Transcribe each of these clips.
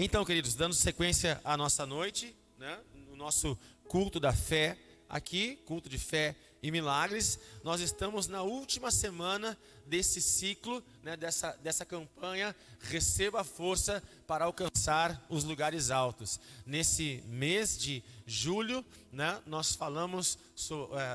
Então, queridos, dando sequência à nossa noite, né, no nosso culto da fé aqui, culto de fé e milagres, nós estamos na última semana desse ciclo, né, dessa campanha Receba a Força para Alcançar os Lugares Altos. Nesse mês de julho, né, nós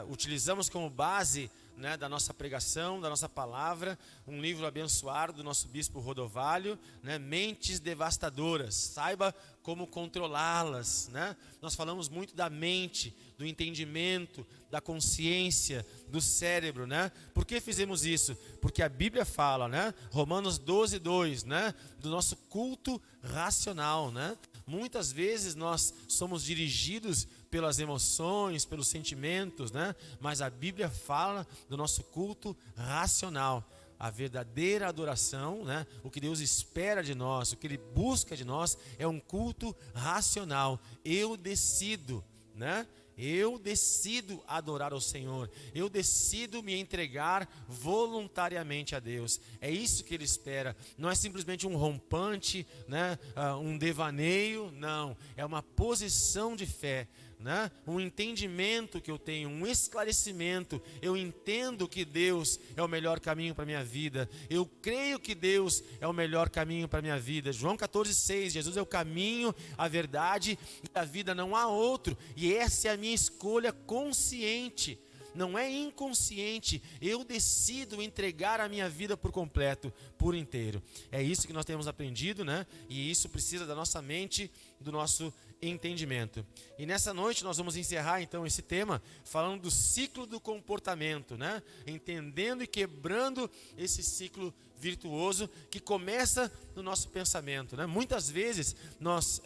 utilizamos como base, né, da nossa pregação, da nossa palavra, um livro abençoado do nosso bispo Rodovalho, né, Mentes Devastadoras, saiba como controlá-las, né? Nós falamos muito da mente, do entendimento, da consciência, do cérebro, né? Por que fizemos isso? Porque a Bíblia fala, né? Romanos 12:2, né? Do nosso culto racional, né? Muitas vezes nós somos dirigidos pelas emoções, pelos sentimentos, né? Mas a Bíblia fala do nosso culto racional. A verdadeira adoração, né? O que Deus espera de nós, o que Ele busca de nós é um culto racional. Eu decido, né? Eu decido adorar ao Senhor. Eu decido me entregar voluntariamente a Deus. É isso que Ele espera. Não é simplesmente um rompante, né? Um devaneio. Não. É uma posição de fé, né? Um entendimento que eu tenho, um esclarecimento. Eu entendo que Deus é o melhor caminho para a minha vida. Eu creio que Deus é o melhor caminho para a minha vida. João 14:6, Jesus é o caminho, a verdade e a vida, não há outro. E essa é a minha escolha consciente, não é inconsciente. Eu decido entregar a minha vida por completo, por inteiro. É isso que nós temos aprendido, né? E isso precisa da nossa mente, do nosso entendimento. E nessa noite nós vamos encerrar então esse tema falando do ciclo do comportamento, né? Entendendo e quebrando esse ciclo virtuoso que começa no nosso pensamento, né? Muitas vezes nós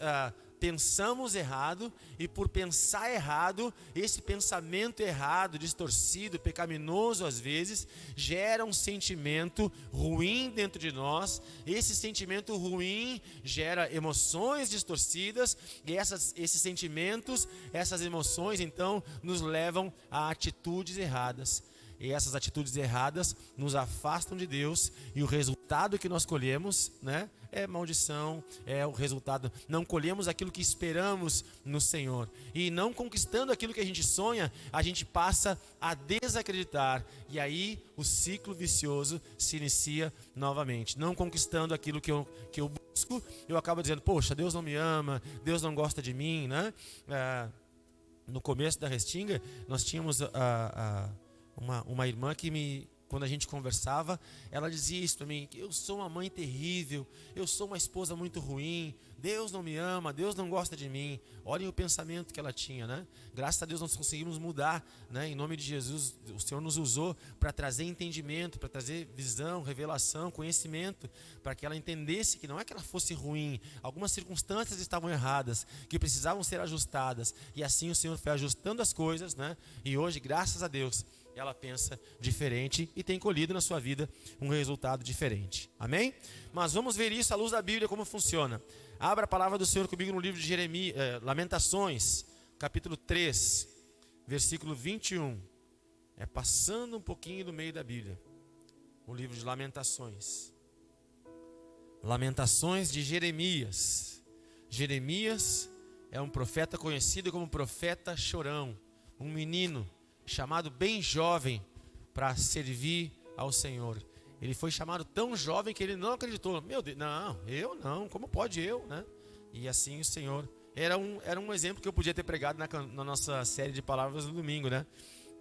pensamos errado, e por pensar errado, esse pensamento errado, distorcido, pecaminoso às vezes, gera um sentimento ruim dentro de nós. Esse sentimento ruim gera emoções distorcidas, e esses sentimentos, essas emoções então nos levam a atitudes erradas. E essas atitudes erradas nos afastam de Deus, e o resultado que nós colhemos, né, é maldição, é o resultado. Não colhemos aquilo que esperamos no Senhor, e não conquistando aquilo que a gente sonha, a gente passa a desacreditar, e aí o ciclo vicioso se inicia novamente. Não conquistando aquilo que eu busco, eu acabo dizendo: poxa, Deus não me ama, Deus não gosta de mim, né? No começo da Restinga, nós tínhamos uma irmã que quando a gente conversava, ela dizia isso para mim: eu sou uma mãe terrível, eu sou uma esposa muito ruim, Deus não me ama, Deus não gosta de mim. Olhem o pensamento que ela tinha, né? Graças a Deus nós conseguimos mudar, né? Em nome de Jesus, o Senhor nos usou para trazer entendimento, para trazer visão, revelação, conhecimento, para que ela entendesse que não é que ela fosse ruim, algumas circunstâncias estavam erradas, que precisavam ser ajustadas, e assim o Senhor foi ajustando as coisas, né? E hoje, graças a Deus, ela pensa diferente e tem colhido na sua vida um resultado diferente. Amém? Mas vamos ver isso à luz da Bíblia, como funciona. Abra a palavra do Senhor comigo no livro de Lamentações, capítulo 3, versículo 21. É passando um pouquinho do meio da Bíblia, o livro de Lamentações. Lamentações de Jeremias. Jeremias é um profeta conhecido como profeta chorão, um menino chamado bem jovem para servir ao Senhor. Ele foi chamado tão jovem que ele não acreditou. Meu Deus, não, eu não, como pode eu, né? E assim o Senhor, era um exemplo que eu podia ter pregado na nossa série de palavras no domingo, né?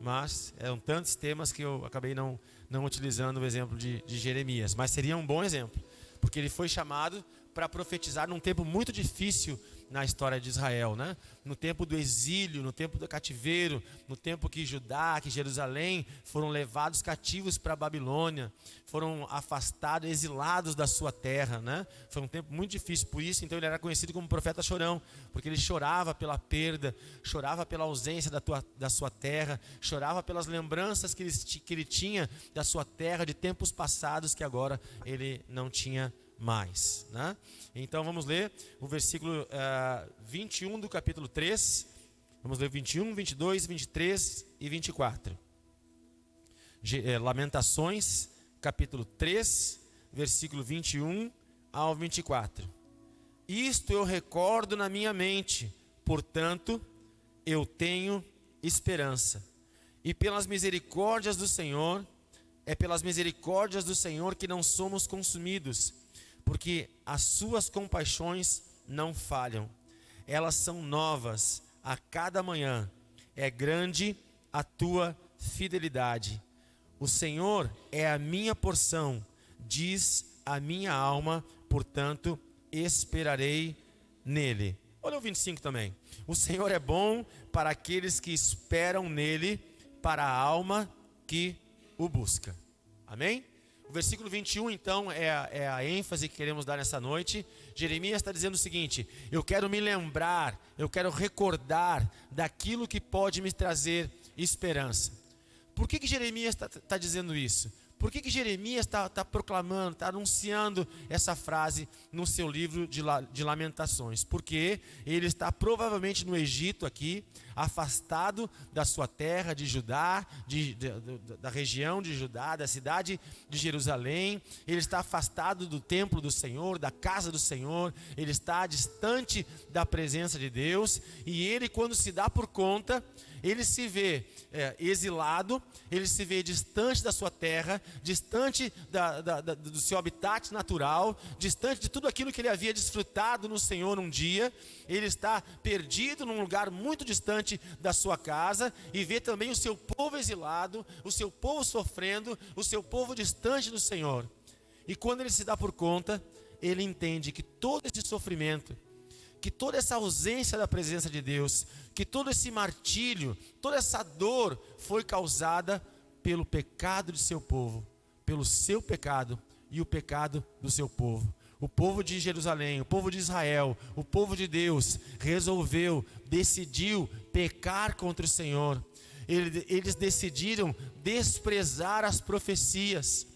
Mas eram tantos temas que eu acabei não utilizando o exemplo de Jeremias. Mas seria um bom exemplo, porque ele foi chamado para profetizar num tempo muito difícil na história de Israel, né? No tempo do exílio, no tempo do cativeiro, no tempo que Judá, que Jerusalém foram levados cativos para a Babilônia, foram afastados, exilados da sua terra, né? Foi um tempo muito difícil, por isso então ele era conhecido como profeta chorão, porque ele chorava pela perda, chorava pela ausência da sua terra, chorava pelas lembranças que ele tinha da sua terra, de tempos passados que agora ele não tinha mais, né? Então vamos ler o versículo 21 do capítulo 3. Vamos ler 21, 22, 23 e 24. Lamentações, capítulo 3, versículo 21 ao 24. Isto eu recordo na minha mente, portanto, eu tenho esperança. E pelas misericórdias do Senhor, é pelas misericórdias do Senhor que não somos consumidos, porque as suas compaixões não falham. Elas são novas a cada manhã. É grande a tua fidelidade. O Senhor é a minha porção, diz a minha alma, portanto, esperarei nele. Olha o 25 também. O Senhor é bom para aqueles que esperam nele, para a alma que o busca. Amém? O versículo 21, então, é a ênfase que queremos dar nessa noite. Jeremias está dizendo o seguinte: eu quero me lembrar, eu quero recordar daquilo que pode me trazer esperança. Por que Jeremias está dizendo isso? Por que Jeremias está proclamando, está anunciando essa frase no seu livro de Lamentações? Porque ele está provavelmente no Egito aqui, afastado da sua terra de Judá, da região de Judá, da cidade de Jerusalém. Ele está afastado do templo do Senhor, da casa do Senhor. Ele está distante da presença de Deus. E ele, quando se dá por conta, ele se vê exilado, ele se vê distante da sua terra, distante do seu habitat natural, distante de tudo aquilo que ele havia desfrutado no Senhor um dia. Ele está perdido num lugar muito distante da sua casa e vê também o seu povo exilado, o seu povo sofrendo, o seu povo distante do Senhor. E quando ele se dá por conta, ele entende que todo esse sofrimento, que toda essa ausência da presença de Deus, que todo esse martírio, toda essa dor foi causada pelo pecado de seu povo, pelo seu pecado e o pecado do seu povo. O povo de Jerusalém, o povo de Israel, o povo de Deus decidiu pecar contra o Senhor. Eles decidiram desprezar as profecias.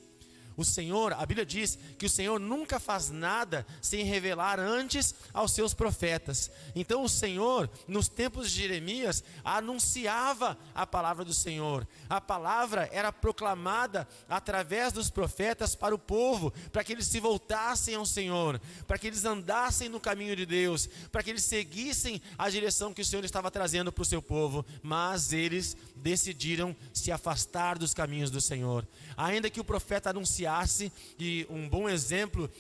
O Senhor, a Bíblia diz que o Senhor nunca faz nada sem revelar antes aos seus profetas. Então o Senhor, nos tempos de Jeremias, anunciava a palavra do Senhor. A palavra era proclamada através dos profetas para o povo, para que eles se voltassem ao Senhor, para que eles andassem no caminho de Deus, para que eles seguissem a direção que o Senhor estava trazendo para o seu povo. Mas eles decidiram se afastar dos caminhos do Senhor. Ainda que o profeta anunciasse, e um bom exemplo,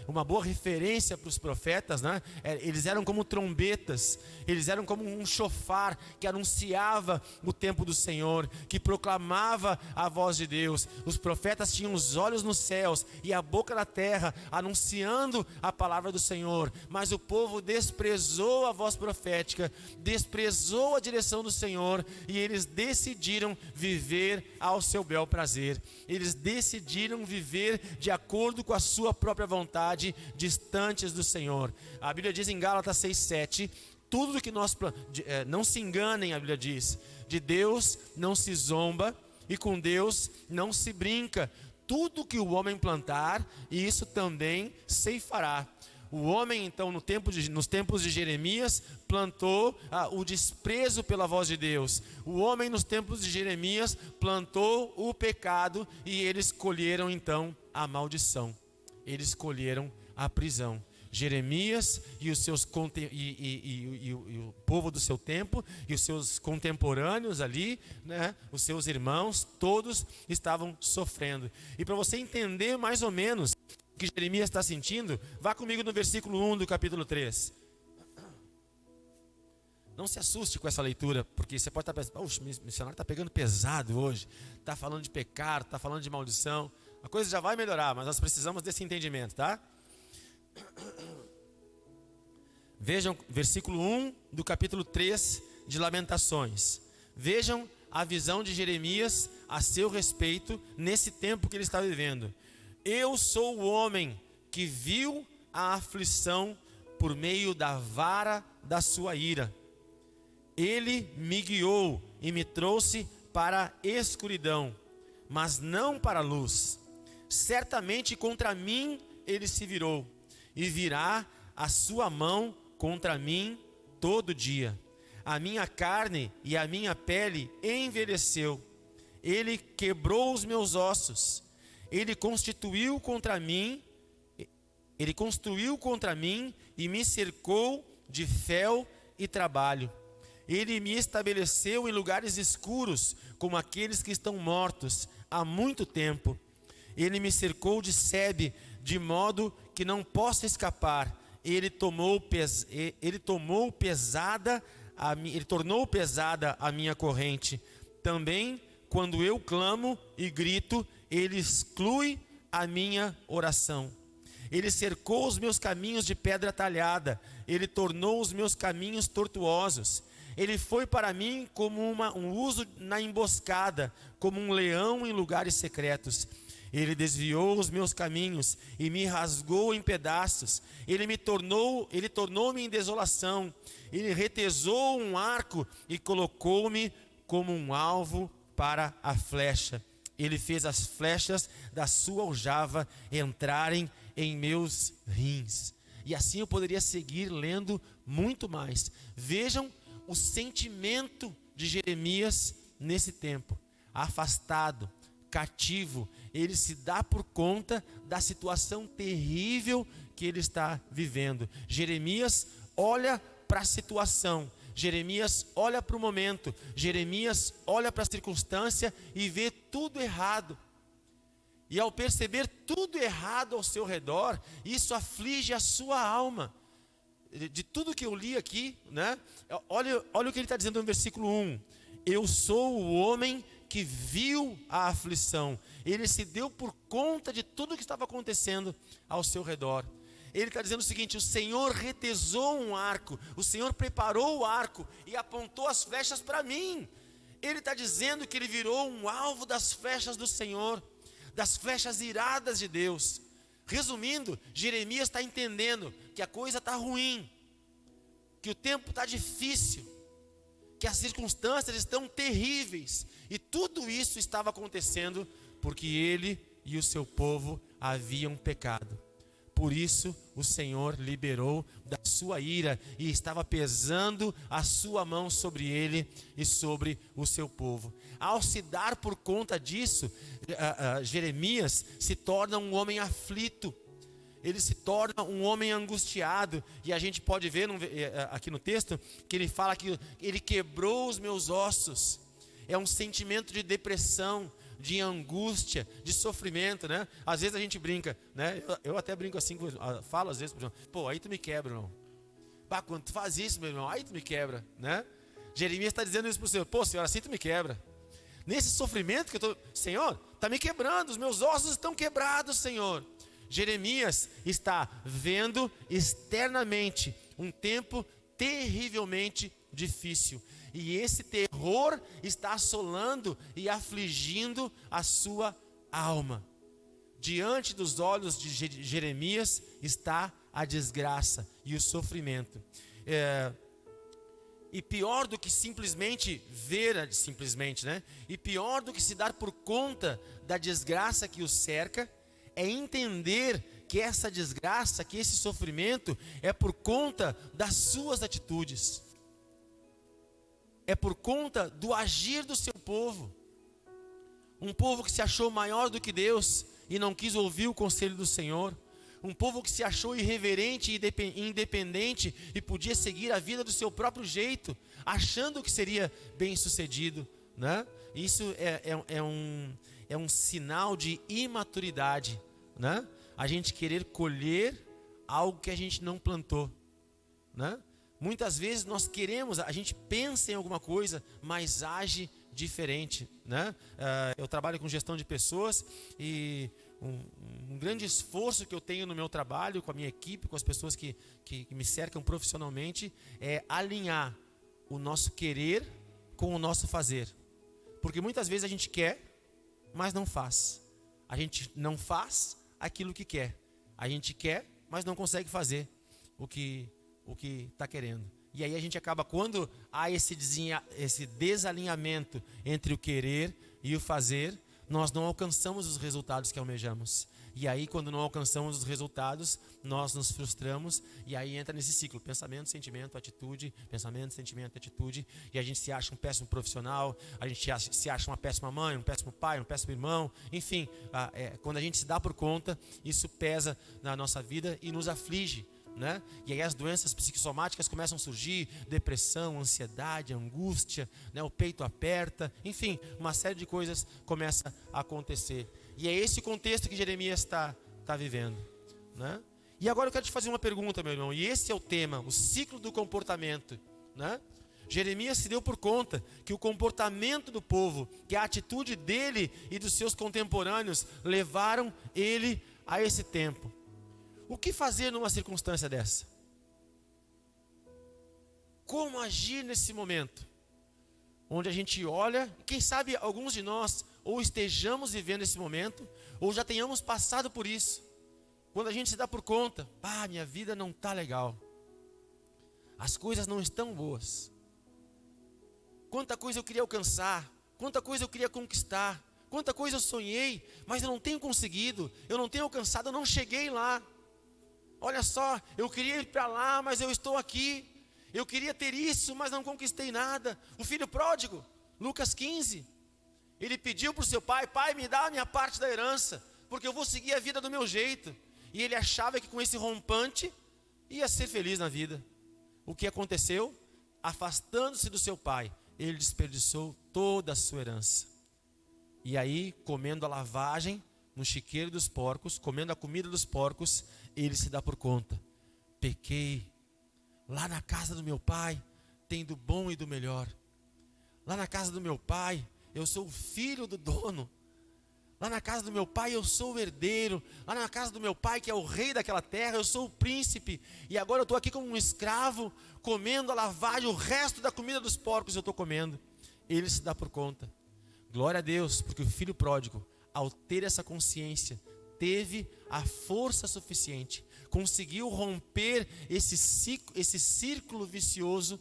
uma boa referência para os profetas, né? Eles eram como trombetas, eles eram como um chofar que anunciava o tempo do Senhor, que proclamava a voz de Deus. Os profetas tinham os olhos nos céus e a boca na terra, anunciando a palavra do Senhor, mas o povo desprezou a voz profética, desprezou a direção do Senhor, e eles decidiram viver ao seu bel prazer. Eles decidiram viver de acordo com a sua própria vontade, distantes do Senhor. A Bíblia diz em Gálatas 6:7, tudo que nós não se enganem, a Bíblia diz, de Deus não se zomba e com Deus não se brinca. Tudo que o homem plantar, isso também ceifará. O homem, então, nos tempos de Jeremias, plantou o desprezo pela voz de Deus. O homem, nos tempos de Jeremias, plantou o pecado, e eles colheram, então, a maldição. Eles colheram a prisão. Jeremias e os seus e o povo do seu tempo e os seus contemporâneos ali, né, os seus irmãos, todos estavam sofrendo. E para você entender mais ou menos o que Jeremias está sentindo, vá comigo no versículo 1 do capítulo 3. Não se assuste com essa leitura, porque você pode estar pensando: o missionário está pegando pesado hoje, está falando de pecado, está falando de maldição. A coisa já vai melhorar, mas nós precisamos desse entendimento, tá? Vejam, versículo 1 do capítulo 3 de Lamentações. Vejam a visão de Jeremias a seu respeito nesse tempo que ele está vivendo. Eu sou o homem que viu a aflição por meio da vara da sua ira. Ele me guiou e me trouxe para a escuridão, mas não para a luz. Certamente contra mim ele se virou, e virá a sua mão contra mim todo dia. A minha carne e a minha pele envelheceu. Ele quebrou os meus ossos. Ele constituiu contra mim Ele construiu contra mim e me cercou de fel e trabalho. Ele me estabeleceu em lugares escuros, como aqueles que estão mortos há muito tempo. Ele me cercou de sebe, de modo que não possa escapar. Ele tornou pesada a minha corrente. Também, quando eu clamo e grito, ele exclui a minha oração. Ele cercou os meus caminhos de pedra talhada. Ele tornou os meus caminhos tortuosos. Ele foi para mim como um urso na emboscada, como um leão em lugares secretos. Ele desviou os meus caminhos e me rasgou em pedaços. Ele tornou-me em desolação. Ele retesou um arco e colocou-me como um alvo para a flecha. Ele fez as flechas da sua aljava entrarem em meus rins. E assim eu poderia seguir lendo muito mais. Vejam o sentimento de Jeremias nesse tempo, afastado, cativo. Ele se dá por conta da situação terrível que ele está vivendo. Jeremias olha para a situação, Jeremias olha para o momento, Jeremias olha para a circunstância e vê tudo errado. E ao perceber tudo errado ao seu redor, isso aflige a sua alma. De tudo que eu li aqui, né? Olha o que ele está dizendo no versículo 1. Eu sou o homem que viu a aflição. Ele se deu por conta de tudo que estava acontecendo ao seu redor. Ele está dizendo o seguinte: o Senhor retesou um arco, o Senhor preparou o arco e apontou as flechas para mim. Ele está dizendo que ele virou um alvo das flechas do Senhor, das flechas iradas de Deus. Resumindo, Jeremias está entendendo que a coisa está ruim, que o tempo está difícil, que as circunstâncias estão terríveis. E tudo isso estava acontecendo porque ele e o seu povo haviam pecado. Por isso o Senhor liberou da sua ira e estava pesando a sua mão sobre ele e sobre o seu povo. Ao se dar por conta disso, Jeremias se torna um homem aflito. Ele se torna um homem angustiado. E a gente pode ver aqui no texto que ele fala que ele quebrou os meus ossos. É um sentimento de depressão, de angústia, de sofrimento, né? Às vezes a gente brinca, né? Eu até brinco assim, falo às vezes, pô, aí tu me quebra, irmão. Bah, quando tu faz isso, meu irmão, aí tu me quebra, né? Jeremias está dizendo isso para o Senhor: pô, Senhor, assim tu me quebra. Nesse sofrimento que eu estou, Senhor, está me quebrando, os meus ossos estão quebrados, Senhor. Jeremias está vendo externamente um tempo terrivelmente difícil. E esse terror está assolando e afligindo a sua alma. Diante dos olhos de Jeremias está a desgraça e o sofrimento. E pior do que simplesmente ver, né? E pior do que se dar por conta da desgraça que o cerca, é entender que essa desgraça, que esse sofrimento é por conta das suas atitudes. É por conta do agir do seu povo. Um povo que se achou maior do que Deus e não quis ouvir o conselho do Senhor. Um povo que se achou irreverente e independente e podia seguir a vida do seu próprio jeito, achando que seria bem sucedido, né? Isso é um sinal de imaturidade, né? A gente querer colher algo que a gente não plantou, né? Muitas vezes nós queremos, a gente pensa em alguma coisa, mas age diferente, né? Eu trabalho com gestão de pessoas e um grande esforço que eu tenho no meu trabalho, com a minha equipe, com as pessoas que me cercam profissionalmente, é alinhar o nosso querer com o nosso fazer. Porque muitas vezes a gente quer, mas não faz. A gente não faz aquilo que quer. A gente quer, mas não consegue fazer o que está querendo. E aí a gente acaba, quando há esse desalinhamento entre o querer e o fazer, nós não alcançamos os resultados que almejamos. E aí, quando não alcançamos os resultados, nós nos frustramos. E aí entra nesse ciclo: pensamento, sentimento, atitude. Pensamento, sentimento, atitude. E a gente se acha um péssimo profissional. A gente se acha uma péssima mãe, um péssimo pai, um péssimo irmão. Enfim, quando a gente se dá por conta, isso pesa na nossa vida e nos aflige, né? E aí as doenças psicossomáticas começam a surgir: depressão, ansiedade, angústia, né? O peito aperta, enfim, uma série de coisas começa a acontecer. E é esse o contexto que Jeremias está vivendo, né? E agora eu quero te fazer uma pergunta, meu irmão. E esse é o tema: o ciclo do comportamento, né? Jeremias se deu por conta que o comportamento do povo, que a atitude dele e dos seus contemporâneos levaram ele a esse tempo. O que fazer numa circunstância dessa? Como agir nesse momento? Onde a gente olha, quem sabe alguns de nós ou estejamos vivendo esse momento, ou já tenhamos passado por isso. Quando a gente se dá por conta: minha vida não está legal, as coisas não estão boas. Quanta coisa eu queria alcançar, quanta coisa eu queria conquistar, quanta coisa eu sonhei, mas eu não tenho conseguido, eu não tenho alcançado, eu não cheguei lá. Olha só, eu queria ir para lá, mas eu estou aqui. Eu queria ter isso, mas não conquistei nada. O filho pródigo, Lucas 15, ele pediu para o seu pai: pai, me dá a minha parte da herança, porque eu vou seguir a vida do meu jeito. E ele achava que com esse rompante ia ser feliz na vida. O que aconteceu? Afastando-se do seu pai, ele desperdiçou toda a sua herança. E aí, comendo a lavagem no chiqueiro dos porcos, comendo a comida dos porcos, ele se dá por conta: pequei. Lá na casa do meu pai tem do bom e do melhor. Lá na casa do meu pai eu sou o filho do dono. Lá na casa do meu pai eu sou o herdeiro. Lá na casa do meu pai, que é o rei daquela terra, eu sou o príncipe. E agora eu estou aqui como um escravo, comendo a lavagem, o resto da comida dos porcos eu estou comendo. Ele se dá por conta. Glória a Deus, porque o filho pródigo, ao ter essa consciência, teve a força suficiente, conseguiu romper esse círculo vicioso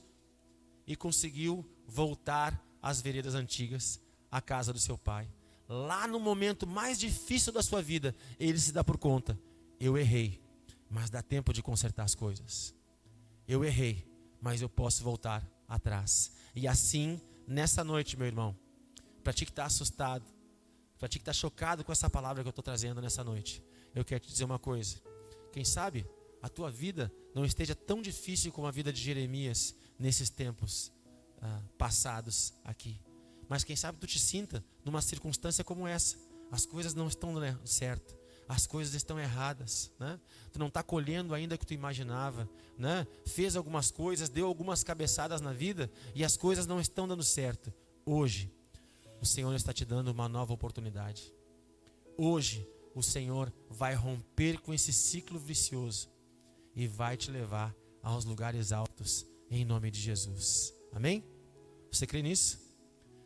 e conseguiu voltar às veredas antigas, à casa do seu pai. Lá no momento mais difícil da sua vida, ele se dá por conta: eu errei, mas dá tempo de consertar as coisas. Eu errei, mas eu posso voltar atrás. E assim, nessa noite, meu irmão, para ti que está assustado, para ti que está chocado com essa palavra que eu estou trazendo nessa noite, eu quero te dizer uma coisa: quem sabe a tua vida não esteja tão difícil como a vida de Jeremias nesses tempos passados aqui. Mas quem sabe tu te sinta numa circunstância como essa: as coisas não estão certo, as coisas estão erradas, né? Tu não está colhendo ainda o que tu imaginava, né? Fez algumas coisas, deu algumas cabeçadas na vida e as coisas não estão dando certo. Hoje o Senhor está te dando uma nova oportunidade. Hoje o Senhor vai romper com esse ciclo vicioso e vai te levar aos lugares altos, em nome de Jesus. Amém? Você crê nisso?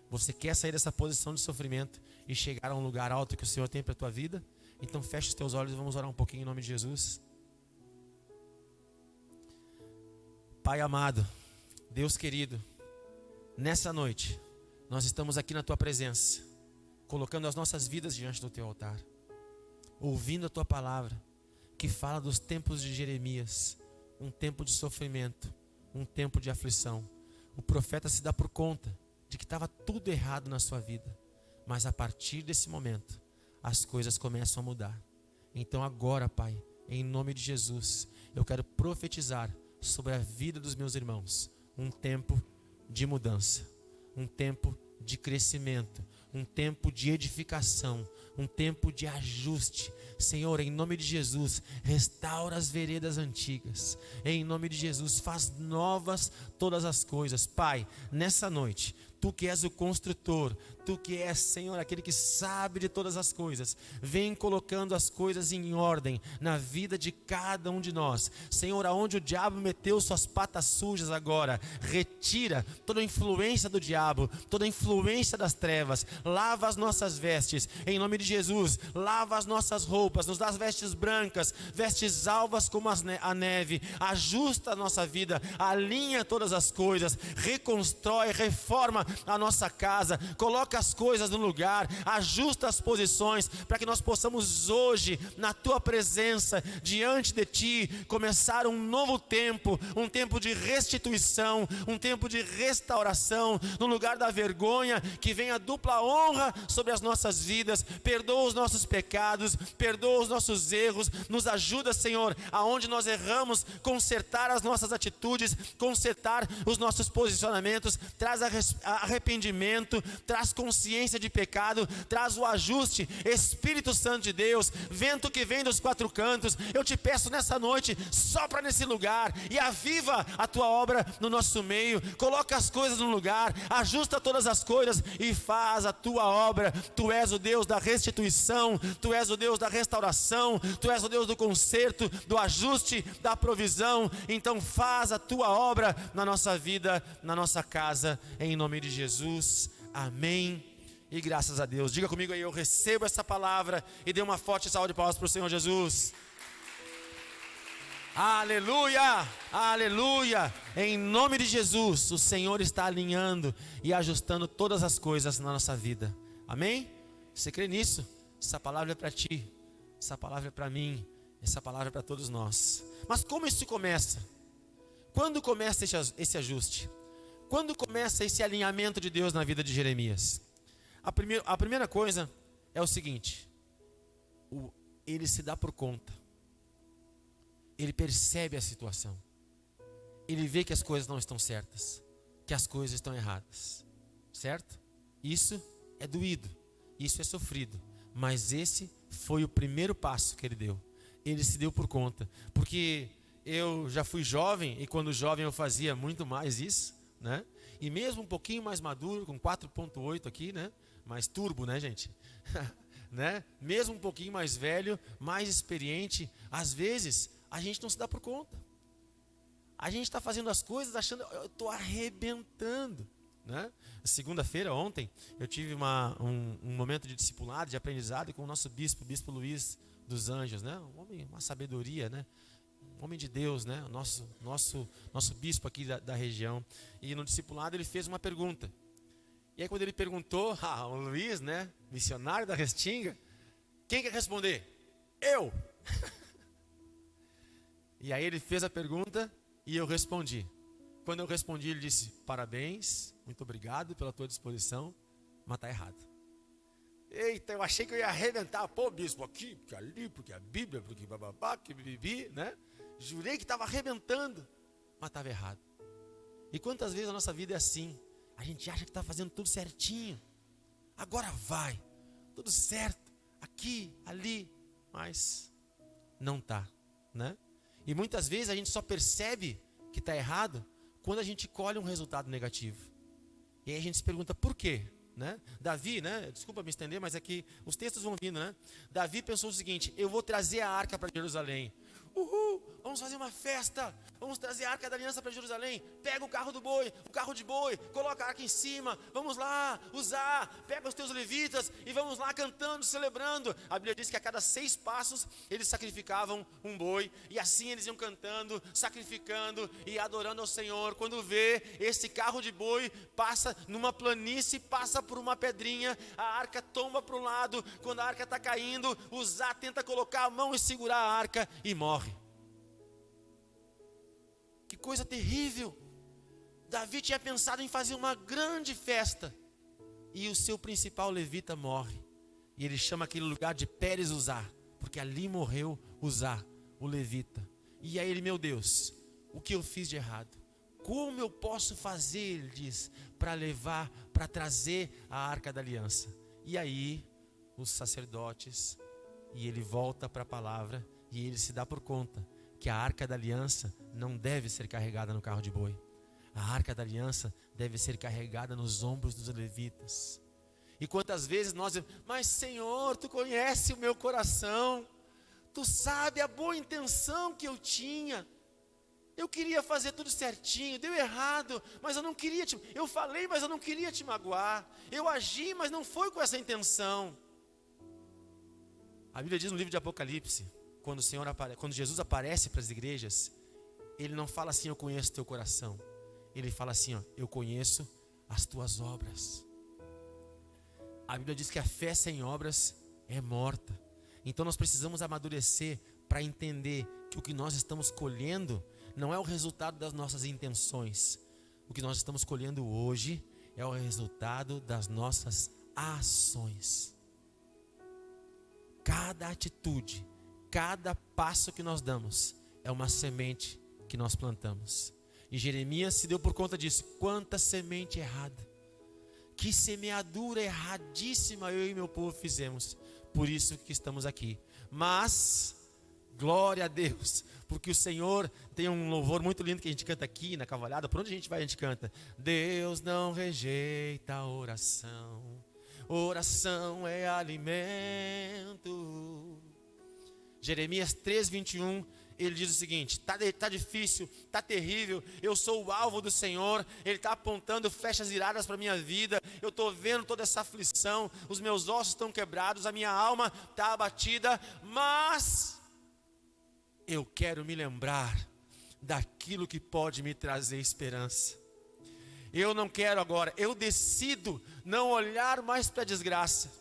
Você quer sair dessa posição de sofrimento e chegar a um lugar alto que o Senhor tem para a tua vida? Então fecha os teus olhos e vamos orar um pouquinho em nome de Jesus. Pai amado, Deus querido, nessa noite nós estamos aqui na tua presença, colocando as nossas vidas diante do teu altar, ouvindo a tua palavra que fala dos tempos de Jeremias, um tempo de sofrimento, um tempo de aflição. O profeta se dá por conta de que estava tudo errado na sua vida, mas a partir desse momento as coisas começam a mudar. Então agora, Pai, em nome de Jesus, eu quero profetizar sobre a vida dos meus irmãos um tempo de mudança, um tempo de crescimento, um tempo de edificação, um tempo de ajuste. Senhor, em nome de Jesus, restaura as veredas antigas. Em nome de Jesus, faz novas todas as coisas. Pai, nessa noite, Tu que és o construtor, Tu que és, Senhor, aquele que sabe de todas as coisas, vem colocando as coisas em ordem na vida de cada um de nós. Senhor, aonde o diabo meteu suas patas sujas agora, retira toda a influência do diabo, toda a influência das trevas, lava as nossas vestes, em nome de Jesus, lava as nossas roupas, roupas, nos dá vestes brancas, vestes alvas como a neve. Ajusta a nossa vida, alinha todas as coisas, reconstrói, reforma a nossa casa, coloca as coisas no lugar, ajusta as posições, para que nós possamos hoje, na tua presença, diante de ti, começar um novo tempo, um tempo de restituição, um tempo de restauração. No lugar da vergonha, que venha dupla honra sobre as nossas vidas. Perdoa os nossos pecados, perdoa os nossos erros, nos ajuda, Senhor, aonde nós erramos, consertar as nossas atitudes, consertar os nossos posicionamentos. Traz arrependimento, traz consciência de pecado, traz o ajuste. Espírito Santo de Deus, vento que vem dos quatro cantos, eu te peço nessa noite, sopra nesse lugar e aviva a tua obra no nosso meio. Coloca as coisas no lugar, ajusta todas as coisas e faz a tua obra. Tu és o Deus da restituição, tu és o Deus da restauração, tu és o Deus do conserto, do ajuste, da provisão. Então faz a tua obra na nossa vida, na nossa casa, em nome de Jesus, amém e graças a Deus. Diga comigo aí, eu recebo essa palavra, e dê uma forte salva de palmas para o Senhor Jesus. Aleluia, aleluia. Em nome de Jesus, o Senhor está alinhando e ajustando todas as coisas na nossa vida, amém? Você crê nisso? Essa palavra é para ti, essa palavra é para mim, essa palavra é para todos nós. Mas como isso começa? Quando começa esse ajuste? Quando começa esse alinhamento de Deus na vida de Jeremias? A primeira coisa é o seguinte: ele se dá por conta, ele percebe a situação, ele vê que as coisas não estão certas, que as coisas estão erradas, certo? Isso é doído, isso é sofrido, mas esse foi o primeiro passo que ele deu. Ele se deu por conta, porque eu já fui jovem, e quando jovem eu fazia muito mais isso, né? E mesmo um pouquinho mais maduro, com 4.8 aqui, né? Mais turbo, né, gente? Né? Mesmo um pouquinho mais velho, mais experiente, às vezes a gente não se dá por conta. A gente está fazendo as coisas achando, eu estou arrebentando, né? Segunda-feira, ontem, eu tive um momento de discipulado, de aprendizado com o nosso bispo Luiz dos Anjos, né? Um homem, uma sabedoria, né? Um homem de Deus, né? O nosso bispo aqui da região. E no discipulado ele fez uma pergunta. E aí quando ele perguntou, o Luiz, né? Missionário da Restinga, quem quer responder? Eu! E aí ele fez a pergunta e eu respondi. Quando eu respondi, ele disse: parabéns, muito obrigado pela tua disposição, mas está errado. Eita, eu achei que eu ia arrebentar. Pô, bispo, aqui, porque ali, porque a Bíblia, porque bababá, que bibi, né? Jurei que estava arrebentando, mas estava errado. E quantas vezes a nossa vida é assim? A gente acha que está fazendo tudo certinho. Agora vai, tudo certo, aqui, ali, mas não está, né? E muitas vezes a gente só percebe que está errado quando a gente colhe um resultado negativo. E aí a gente se pergunta por quê, né? Davi, né? Desculpa me estender, mas aqui os textos vão vindo, né? Davi pensou o seguinte: eu vou trazer a arca para Jerusalém. Uhul, vamos fazer uma festa, vamos trazer a arca da aliança para Jerusalém. Pega o carro de boi, coloca a arca em cima, vamos lá usar, pega os teus levitas e vamos lá cantando, celebrando. A Bíblia diz que a cada 6 passos eles sacrificavam um boi, e assim eles iam cantando, sacrificando e adorando ao Senhor. Quando vê, esse carro de boi passa numa planície, passa por uma pedrinha, a arca tomba para um lado. Quando a arca está caindo, Uzá tenta colocar a mão e segurar a arca e morre. Que coisa terrível. Davi tinha pensado em fazer uma grande festa, e o seu principal levita morre. E ele chama aquele lugar de Pérez Uzá, porque ali morreu Uzá, o levita. E aí ele: meu Deus, o que eu fiz de errado? Como eu posso fazer, ele diz, para trazer a arca da aliança? E aí os sacerdotes, e ele volta para a palavra, e ele se dá por conta que a arca da aliança não deve ser carregada no carro de boi. A arca da aliança deve ser carregada nos ombros dos levitas. E quantas vezes nós dizemos: mas Senhor, Tu conhece o meu coração, Tu sabe a boa intenção que eu tinha. Eu queria fazer tudo certinho, deu errado, mas eu não queria eu falei, mas eu não queria te magoar. Eu agi, mas não foi com essa intenção. A Bíblia diz no livro de Apocalipse, quando Jesus aparece para as igrejas, ele não fala assim, eu conheço teu coração. Ele fala assim, ó, eu conheço as tuas obras. A Bíblia diz que a fé sem obras é morta. Então nós precisamos amadurecer para entender que o que nós estamos colhendo não é o resultado das nossas intenções. O que nós estamos colhendo hoje é o resultado das nossas ações. Cada atitude, cada passo que nós damos é uma semente que nós plantamos. E Jeremias se deu por conta disso. Quanta semente errada. Que semeadura erradíssima eu e meu povo fizemos. Por isso que estamos aqui. Mas, glória a Deus, porque o Senhor tem um louvor muito lindo que a gente canta aqui na Cavalhada. Por onde a gente vai, a gente canta. Deus não rejeita a oração. Oração é alimento. Jeremias 3:21, ele diz o seguinte: tá difícil, tá terrível, eu sou o alvo do Senhor, Ele está apontando flechas iradas para a minha vida, eu estou vendo toda essa aflição, os meus ossos estão quebrados, a minha alma está abatida, mas eu quero me lembrar daquilo que pode me trazer esperança. Eu não quero agora, eu decido não olhar mais para a desgraça.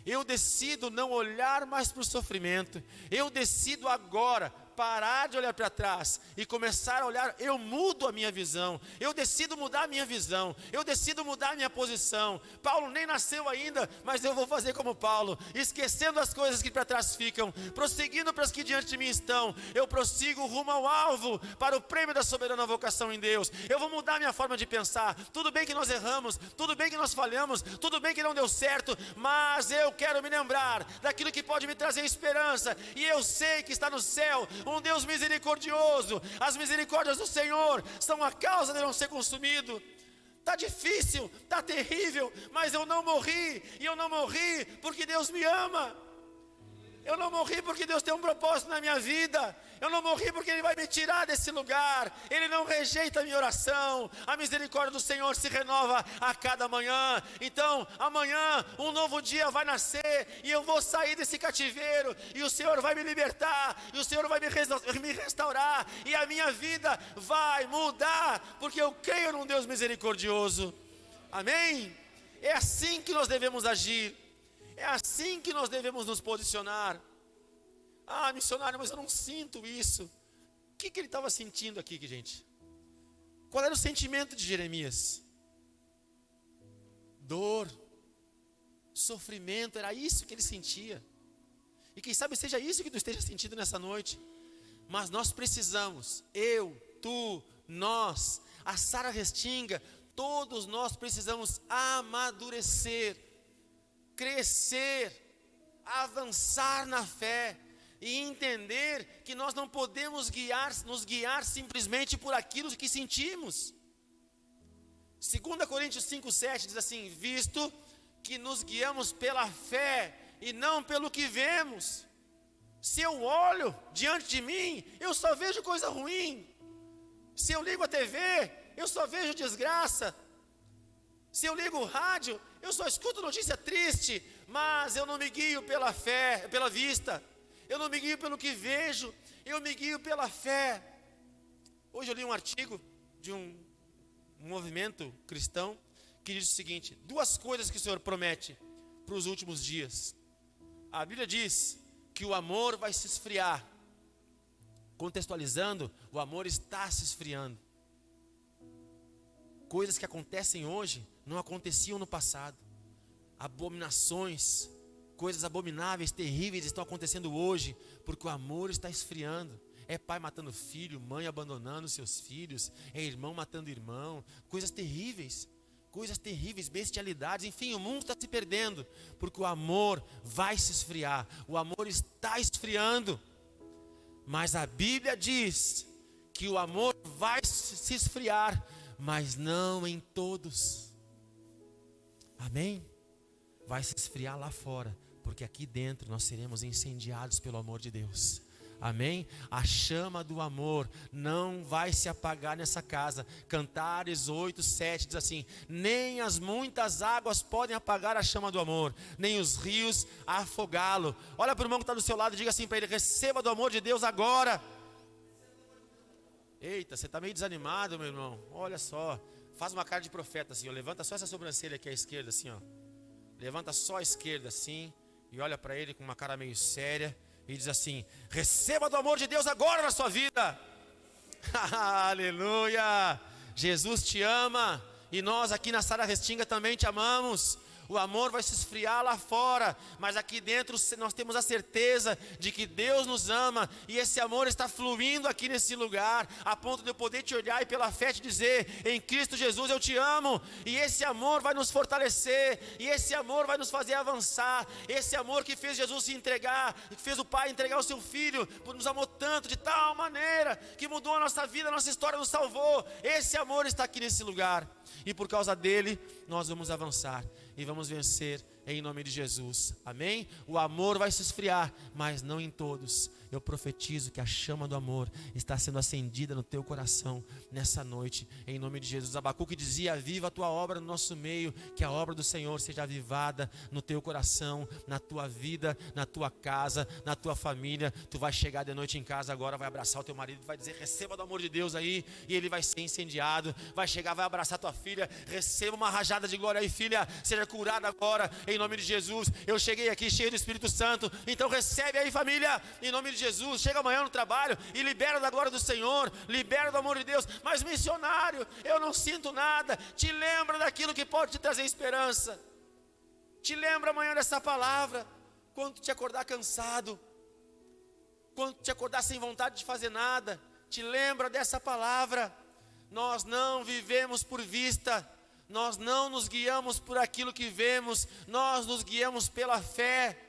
Eu decido não olhar mais para o sofrimento. Eu decido agora parar de olhar para trás e começar a olhar. Eu mudo a minha visão. Eu decido mudar a minha visão. Eu decido mudar a minha posição. Paulo nem nasceu ainda, mas eu vou fazer como Paulo, esquecendo as coisas que para trás ficam, prosseguindo para as que diante de mim estão. Eu prossigo rumo ao alvo, para o prêmio da soberana vocação em Deus. Eu vou mudar a minha forma de pensar. Tudo bem que nós erramos, tudo bem que nós falhamos, tudo bem que não deu certo, mas eu quero me lembrar daquilo que pode me trazer esperança. E eu sei que está no céu um Deus misericordioso. As misericórdias do Senhor são a causa de não ser consumido. Está difícil, está terrível, mas eu não morri. E eu não morri porque Deus me ama. Eu não morri porque Deus tem um propósito na minha vida. Eu não morri porque Ele vai me tirar desse lugar. Ele não rejeita a minha oração. A misericórdia do Senhor se renova a cada manhã. Então, amanhã, um novo dia vai nascer. E eu vou sair desse cativeiro. E o Senhor vai me libertar. E o Senhor vai me restaurar. E a minha vida vai mudar. Porque eu creio num Deus misericordioso. Amém? É assim que nós devemos agir. É assim que nós devemos nos posicionar. Ah, missionário, mas eu não sinto isso. O que ele estava sentindo aqui, gente? Qual era o sentimento de Jeremias? Dor, sofrimento, era isso que ele sentia. E quem sabe seja isso que tu esteja sentindo nessa noite. Mas nós precisamos, eu, tu, nós, a Sara Restinga, todos nós precisamos amadurecer, crescer, avançar na fé e entender que nós não podemos nos guiar simplesmente por aquilo que sentimos. 2 Coríntios 5:7 diz assim: visto que nos guiamos pela fé e não pelo que vemos. Se eu olho diante de mim, eu só vejo coisa ruim. Se eu ligo a TV, eu só vejo desgraça. Se eu ligo o rádio, eu só escuto notícia triste. Mas eu não me guio pela fé, pela vista. Eu não me guio pelo que vejo. Eu me guio pela fé. Hoje eu li um artigo de um movimento cristão que diz o seguinte: 2 coisas que o Senhor promete para os últimos dias. A Bíblia diz que o amor vai se esfriar. Contextualizando, o amor está se esfriando. Coisas que acontecem hoje não aconteciam no passado. Abominações, coisas abomináveis, terríveis estão acontecendo hoje, porque o amor está esfriando. É pai matando filho, mãe abandonando seus filhos, é irmão matando irmão, coisas terríveis, bestialidades, enfim, o mundo está se perdendo, porque o amor vai se esfriar, o amor está esfriando. Mas a Bíblia diz que o amor vai se esfriar, mas não em todos. Amém? Vai se esfriar lá fora, porque aqui dentro nós seremos incendiados pelo amor de Deus. Amém? A chama do amor não vai se apagar nessa casa. Cantares 8:7 diz assim: nem as muitas águas podem apagar a chama do amor, nem os rios afogá-lo. Olha para o irmão que está do seu lado e diga assim para ele: receba do amor de Deus agora. Eita, você está meio desanimado, meu irmão. Olha só, faz uma cara de profeta assim, ó. Levanta só essa sobrancelha aqui à esquerda assim, ó. Levanta só a esquerda assim e olha para ele com uma cara meio séria e diz assim: receba do amor de Deus agora na sua vida. Aleluia! Jesus te ama e nós aqui na Sara Restinga também te amamos. O amor vai se esfriar lá fora, mas aqui dentro nós temos a certeza de que Deus nos ama, e esse amor está fluindo aqui nesse lugar, a ponto de eu poder te olhar e pela fé te dizer: em Cristo Jesus eu te amo. E esse amor vai nos fortalecer, e esse amor vai nos fazer avançar. Esse amor que fez Jesus se entregar, que fez o Pai entregar o seu Filho, nos amou tanto, de tal maneira, que mudou a nossa vida, a nossa história, nos salvou. Esse amor está aqui nesse lugar, e por causa dele nós vamos avançar e vamos vencer em nome de Jesus, amém? O amor vai se esfriar, mas não em todos. Eu profetizo que a chama do amor está sendo acendida no teu coração nessa noite, em nome de Jesus. Abacuque dizia: aviva a tua obra no nosso meio, que a obra do Senhor seja avivada no teu coração, na tua vida, na tua casa, na tua família. Tu vai chegar de noite em casa agora, vai abraçar o teu marido, vai dizer: receba do amor de Deus aí, e ele vai ser incendiado. Vai chegar, vai abraçar tua filha: receba uma rajada de glória aí, filha, seja curada agora, em nome de Jesus. Eu cheguei aqui cheio do Espírito Santo, então recebe aí, família, em nome de Jesus. Chega amanhã no trabalho e libera da glória do Senhor, libera do amor de Deus. Mas missionário, eu não sinto nada. Te lembra daquilo que pode te trazer esperança. Te lembra amanhã dessa palavra, quando te acordar cansado, quando te acordar sem vontade de fazer nada. Te lembra dessa palavra. Nós não vivemos por vista, nós não nos guiamos por aquilo que vemos, nós nos guiamos pela fé.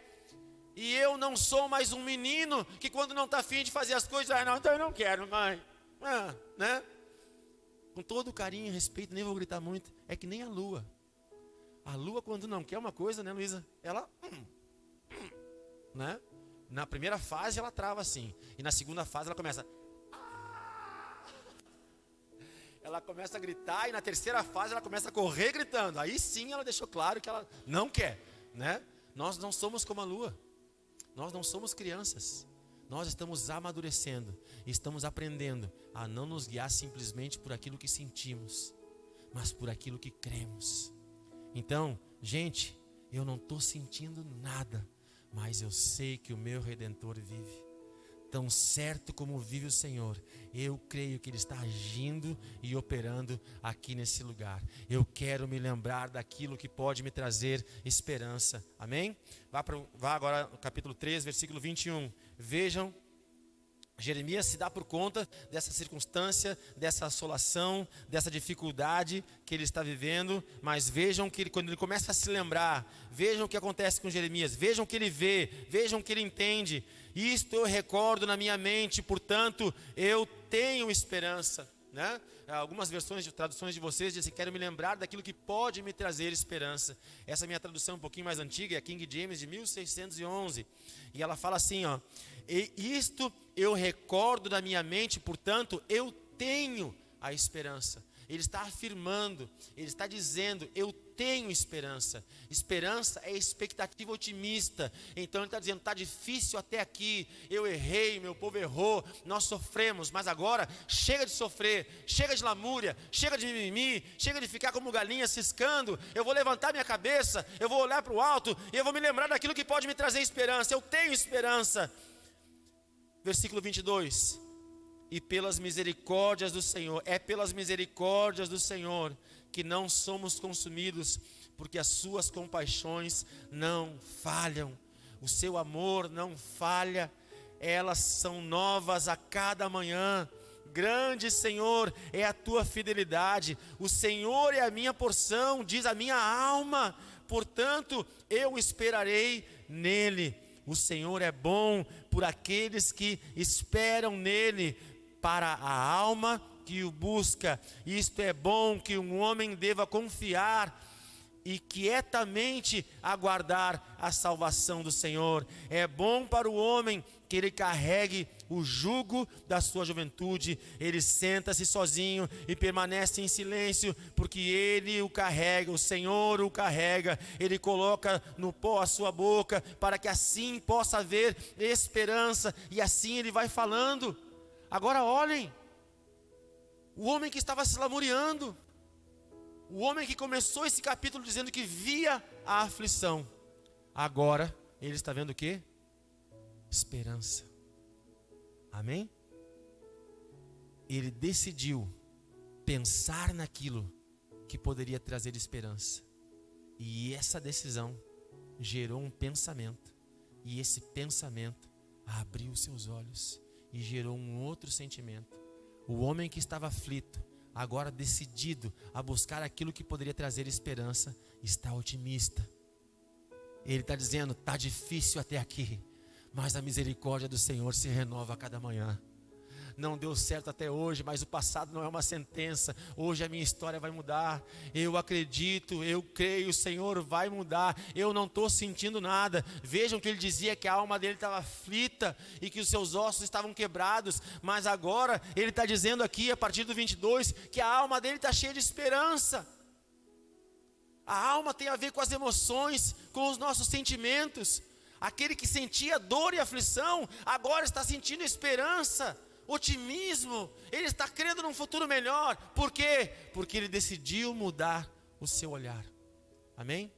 E eu não sou mais um menino que quando não está afim de fazer as coisas: ah, não, então eu não quero, mãe. Né? Com todo carinho e respeito, nem vou gritar muito. É que nem a lua. A lua, quando não quer uma coisa, né, Luísa? Ela, né? Na primeira fase ela trava assim, e na segunda fase ela começa a gritar, e na terceira fase ela começa a correr gritando. Aí sim ela deixou claro que ela não quer, né? Nós não somos como a lua. Nós não somos crianças. Nós estamos amadurecendo, estamos aprendendo a não nos guiar simplesmente por aquilo que sentimos, mas por aquilo que cremos. Então, gente, eu não estou sentindo nada, mas eu sei que o meu Redentor vive. Tão certo como vive o Senhor, eu creio que Ele está agindo e operando aqui nesse lugar. Eu quero me lembrar daquilo que pode me trazer esperança, amém? Vá agora no capítulo 3, versículo 21. Vejam, Jeremias se dá por conta dessa circunstância, dessa assolação, dessa dificuldade que ele está vivendo. Mas vejam que quando ele começa a se lembrar, vejam o que acontece com Jeremias, vejam o que ele vê, vejam o que ele entende. Isto eu recordo na minha mente, portanto eu tenho esperança, né? Algumas versões, traduções de vocês dizem: quero me lembrar daquilo que pode me trazer esperança. Essa minha tradução é um pouquinho mais antiga, é a King James de 1611. E ela fala assim, ó: e isto eu recordo na minha mente, portanto eu tenho a esperança. Ele está afirmando, ele está dizendo: eu tenho esperança. Esperança é expectativa otimista. Então ele está dizendo: está difícil até aqui, eu errei, meu povo errou, nós sofremos, mas agora chega de sofrer, chega de lamúria, chega de mimimi, chega de ficar como galinha ciscando. Eu vou levantar minha cabeça, eu vou olhar para o alto e eu vou me lembrar daquilo que pode me trazer esperança. Eu tenho esperança. Versículo 22. E pelas misericórdias do Senhor, é pelas misericórdias do Senhor que não somos consumidos, porque as suas compaixões não falham, o seu amor não falha, elas são novas a cada manhã. Grande, Senhor, é a tua fidelidade, o Senhor é a minha porção, diz a minha alma, portanto eu esperarei nele. O Senhor é bom por aqueles que esperam nele, para a alma que o busca. Isto é bom que um homem deva confiar e quietamente aguardar a salvação do Senhor. É bom para o homem que ele carregue o jugo da sua juventude. Ele senta-se sozinho e permanece em silêncio, porque ele o carrega, o Senhor o carrega. Ele coloca no pó a sua boca, para que assim possa haver esperança, e assim ele vai falando. Agora olhem, o homem que estava se lamuriando, o homem que começou esse capítulo dizendo que via a aflição, agora ele está vendo o quê? Esperança. Amém? Ele decidiu pensar naquilo que poderia trazer esperança, e essa decisão gerou um pensamento, e esse pensamento abriu seus olhos e gerou um outro sentimento. O homem que estava aflito, agora decidido a buscar aquilo que poderia trazer esperança, está otimista. Ele está dizendo: está difícil até aqui, mas a misericórdia do Senhor se renova a cada manhã. Não deu certo até hoje, mas o passado não é uma sentença. Hoje a minha história vai mudar. Eu acredito, eu creio, o Senhor vai mudar. Eu não estou sentindo nada. Vejam que ele dizia que a alma dele estava aflita e que os seus ossos estavam quebrados. Mas agora ele está dizendo aqui, a partir do 22, que a alma dele está cheia de esperança. A alma tem a ver com as emoções, com os nossos sentimentos. Aquele que sentia dor e aflição, agora está sentindo esperança, otimismo. Ele está crendo num futuro melhor. Por quê? Porque ele decidiu mudar o seu olhar. Amém?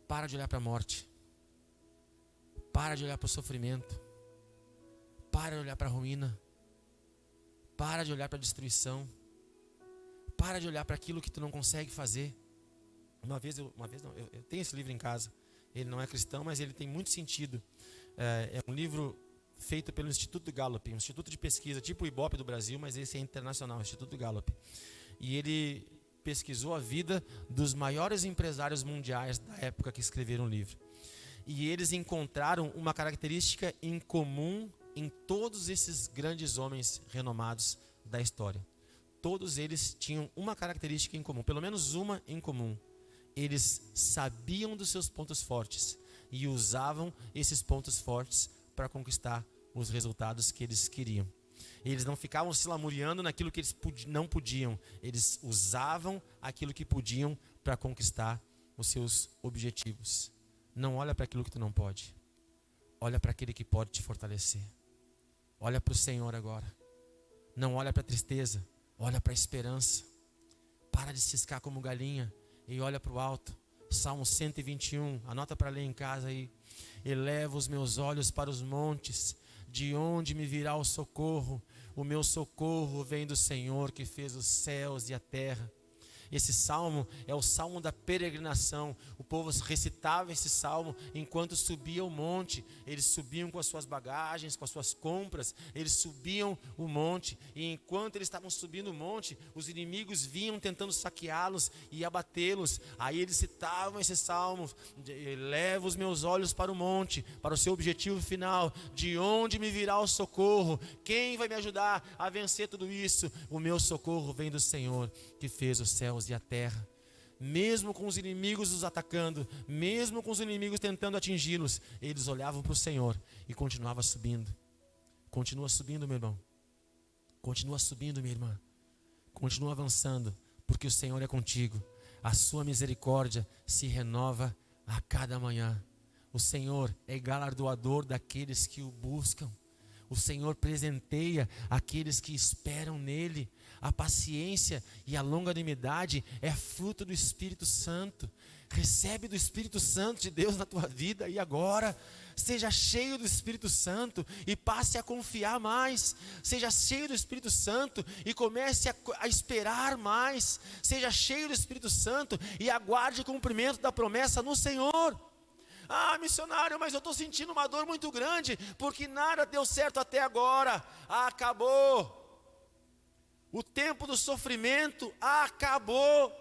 Para de olhar para a morte. Para de olhar para o sofrimento. Para de olhar para a ruína. Para de olhar para a destruição. Para de olhar para aquilo que tu não consegue fazer. Eu tenho esse livro em casa. Ele não é cristão, mas ele tem muito sentido. É um livro feito pelo Instituto Gallup, um instituto de pesquisa, tipo o Ibope do Brasil, mas esse é internacional, o Instituto Gallup. E ele pesquisou a vida dos maiores empresários mundiais da época que escreveram o livro. E eles encontraram uma característica em comum em todos esses grandes homens renomados da história. Todos eles tinham uma característica em comum, pelo menos uma em comum. Eles sabiam dos seus pontos fortes e usavam esses pontos fortes para conquistar os resultados que eles queriam. Eles não ficavam se lamuriando naquilo que eles não podiam. Eles usavam aquilo que podiam para conquistar os seus objetivos. Não olha para aquilo que tu não pode. Olha para aquele que pode te fortalecer. Olha para o Senhor agora. Não olha para a tristeza. Olha para a esperança. Para de ciscar como galinha e olha para o alto. Salmo 121, anota para ler em casa aí. Elevo os meus olhos para os montes, de onde me virá o socorro? O meu socorro vem do Senhor que fez os céus e a terra. Esse salmo é o salmo da peregrinação. O povo recitava esse salmo enquanto subia o monte. Eles subiam com as suas bagagens, com as suas compras. Eles subiam o monte. E enquanto eles estavam subindo o monte, os inimigos vinham tentando saqueá-los e abatê-los. Aí eles citavam esse salmo: elevo os meus olhos para o monte, para o seu objetivo final. De onde me virá o socorro? Quem vai me ajudar a vencer tudo isso? O meu socorro vem do Senhor que fez os céus e a terra. Mesmo com os inimigos os atacando, mesmo com os inimigos tentando atingi-los, eles olhavam para o Senhor e continuavam subindo. Continua subindo, meu irmão. Continua subindo, minha irmã. Continua avançando, porque o Senhor é contigo. A sua misericórdia se renova a cada manhã. O Senhor é galardoador daqueles que o buscam. O Senhor presenteia aqueles que esperam nele. A paciência e a longanimidade é fruto do Espírito Santo. Recebe do Espírito Santo de Deus na tua vida e agora. Seja cheio do Espírito Santo e passe a confiar mais. Seja cheio do Espírito Santo e comece a esperar mais. Seja cheio do Espírito Santo e aguarde o cumprimento da promessa no Senhor. Ah, missionário, mas eu estou sentindo uma dor muito grande, porque nada deu certo até agora. Acabou. O tempo do sofrimento acabou.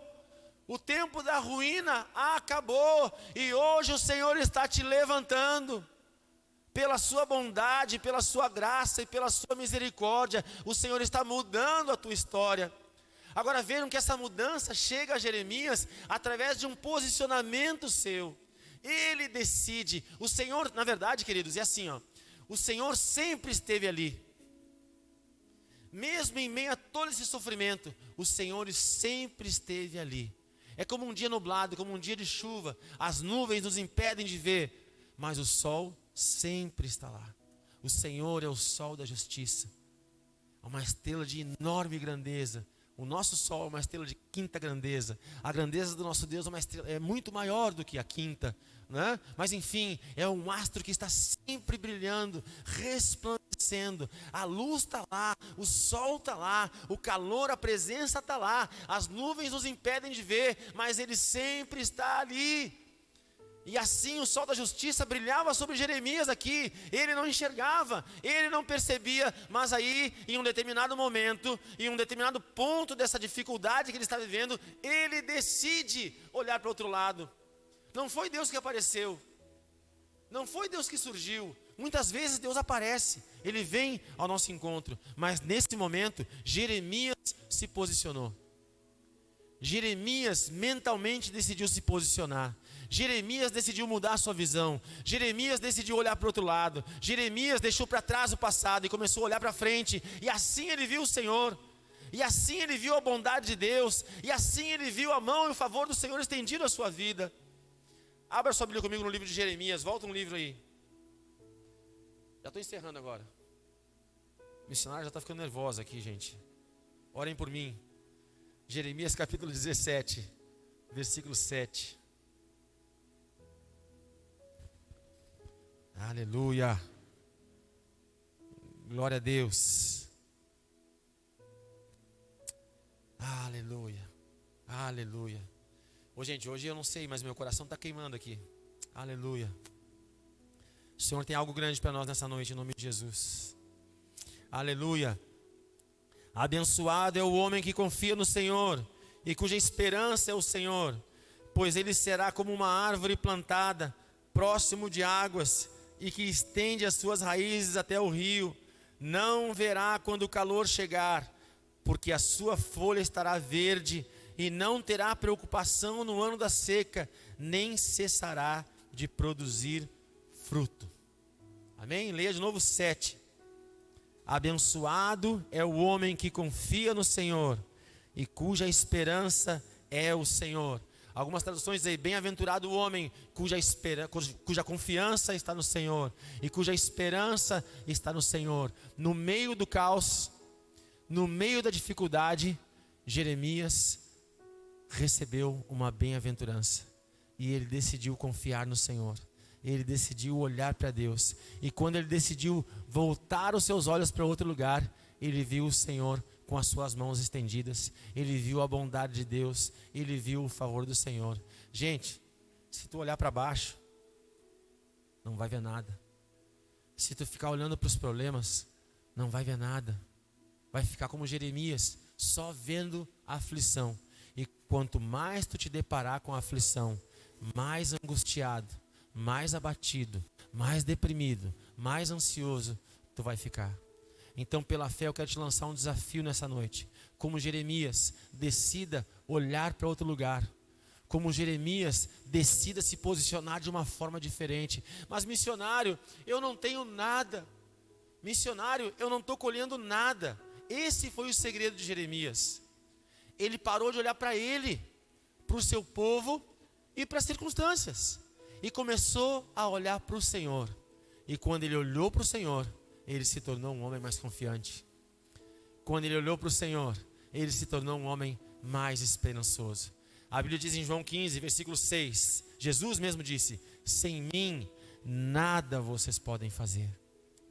O tempo da ruína acabou. E hoje o Senhor está te levantando. Pela sua bondade, pela sua graça e pela sua misericórdia, o Senhor está mudando a tua história. Agora vejam que essa mudança chega a Jeremias através de um posicionamento seu. Ele decide. O Senhor, na verdade, queridos, é assim, ó. O Senhor sempre esteve ali. Mesmo em meio a todo esse sofrimento, o Senhor sempre esteve ali. É como um dia nublado, como um dia de chuva. As nuvens nos impedem de ver, mas o sol sempre está lá. O Senhor é o sol da justiça. É uma estrela de enorme grandeza. O nosso sol é uma estrela de quinta grandeza. A grandeza do nosso Deus é muito maior do que a quinta, né? Mas enfim, é um astro que está sempre brilhando, resplandecendo. A luz está lá, o sol está lá, o calor, a presença está lá. As nuvens nos impedem de ver, mas Ele sempre está ali. E assim o sol da justiça brilhava sobre Jeremias aqui. Ele não enxergava, ele não percebia. Mas aí, em um determinado momento, em um determinado ponto dessa dificuldade que ele está vivendo, ele decide olhar para o outro lado. Não foi Deus que apareceu, não foi Deus que surgiu. Muitas vezes Deus aparece, Ele vem ao nosso encontro. Mas nesse momento, Jeremias se posicionou. Jeremias mentalmente decidiu se posicionar. Jeremias decidiu mudar a sua visão. Jeremias decidiu olhar para o outro lado. Jeremias deixou para trás o passado e começou a olhar para frente. E assim ele viu o Senhor. E assim ele viu a bondade de Deus. E assim ele viu a mão e o favor do Senhor estendido à sua vida. Abra sua Bíblia comigo no livro de Jeremias. Volta um livro aí. Já estou encerrando agora. O missionário já está ficando nervoso aqui, gente. Orem por mim. Jeremias capítulo 17, versículo 7. Aleluia. Glória a Deus. Aleluia. Aleluia. Gente, hoje eu não sei, mas meu coração está queimando aqui. Aleluia. O Senhor tem algo grande para nós nessa noite, em nome de Jesus. Aleluia. Abençoado é o homem que confia no Senhor e cuja esperança é o Senhor, pois ele será como uma árvore plantada próximo de águas e que estende as suas raízes até o rio. Não verá quando o calor chegar, porque a sua folha estará verde e não terá preocupação no ano da seca, nem cessará de produzir fruto. Amém? Leia de novo 7. Abençoado é o homem que confia no Senhor e cuja esperança é o Senhor. Algumas traduções dizem, bem-aventurado o homem cuja confiança está no Senhor e cuja esperança está no Senhor. No meio do caos, no meio da dificuldade, Jeremias recebeu uma bem-aventurança e ele decidiu confiar no Senhor. Ele decidiu olhar para Deus. E quando ele decidiu voltar os seus olhos para outro lugar, ele viu o Senhor com as suas mãos estendidas. Ele viu a bondade de Deus. Ele viu o favor do Senhor. Gente, se tu olhar para baixo, não vai ver nada. Se tu ficar olhando para os problemas, não vai ver nada. Vai ficar como Jeremias, só vendo a aflição. E quanto mais tu te deparar com a aflição, mais angustiado, mais abatido, mais deprimido, mais ansioso tu vai ficar. Então, pela fé, eu quero te lançar um desafio nessa noite. Como Jeremias, decida olhar para outro lugar. Como Jeremias, decida se posicionar de uma forma diferente. Mas missionário, eu não tenho nada. Missionário, eu não estou colhendo nada. Esse foi o segredo de Jeremias. Ele parou de olhar para ele, para o seu povo e para as circunstâncias. E começou a olhar para o Senhor. E quando ele olhou para o Senhor, ele se tornou um homem mais confiante. Quando ele olhou para o Senhor, ele se tornou um homem mais esperançoso. A Bíblia diz em João 15, versículo 6, Jesus mesmo disse, sem mim nada vocês podem fazer.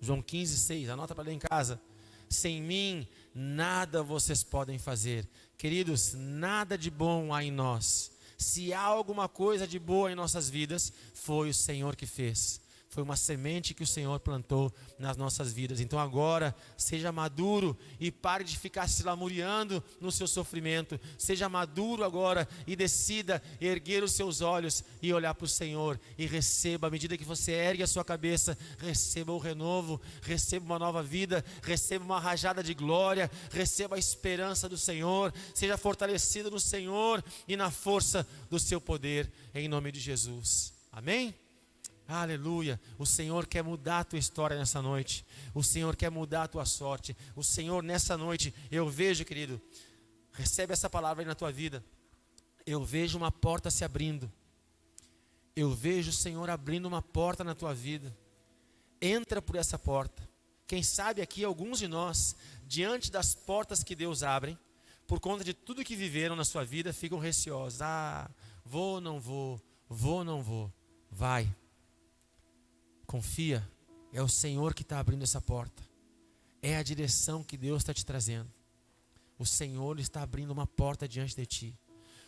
João 15, 6, anota para ler em casa. Sem mim nada vocês podem fazer. Queridos, nada de bom há em nós. Se há alguma coisa de boa em nossas vidas, foi o Senhor que fez. Foi uma semente que o Senhor plantou nas nossas vidas. Então agora, seja maduro e pare de ficar se lamuriando no seu sofrimento. Seja maduro agora e decida erguer os seus olhos e olhar para o Senhor. E receba, à medida que você ergue a sua cabeça, receba o renovo, receba uma nova vida, receba uma rajada de glória, receba a esperança do Senhor. Seja fortalecido no Senhor e na força do seu poder, em nome de Jesus. Amém? Aleluia. O Senhor quer mudar a tua história nessa noite. O Senhor quer mudar a tua sorte. O Senhor nessa noite, eu vejo, querido, recebe essa palavra aí na tua vida. Eu vejo uma porta se abrindo. Eu vejo o Senhor abrindo uma porta na tua vida. Entra por essa porta. Quem sabe aqui alguns de nós, diante das portas que Deus abre, por conta de tudo que viveram na sua vida, ficam receosos. Vou, não vou, vou, não vou. Vai. Confia, é o Senhor que está abrindo essa porta. É a direção que Deus está te trazendo. O Senhor está abrindo uma porta diante de ti.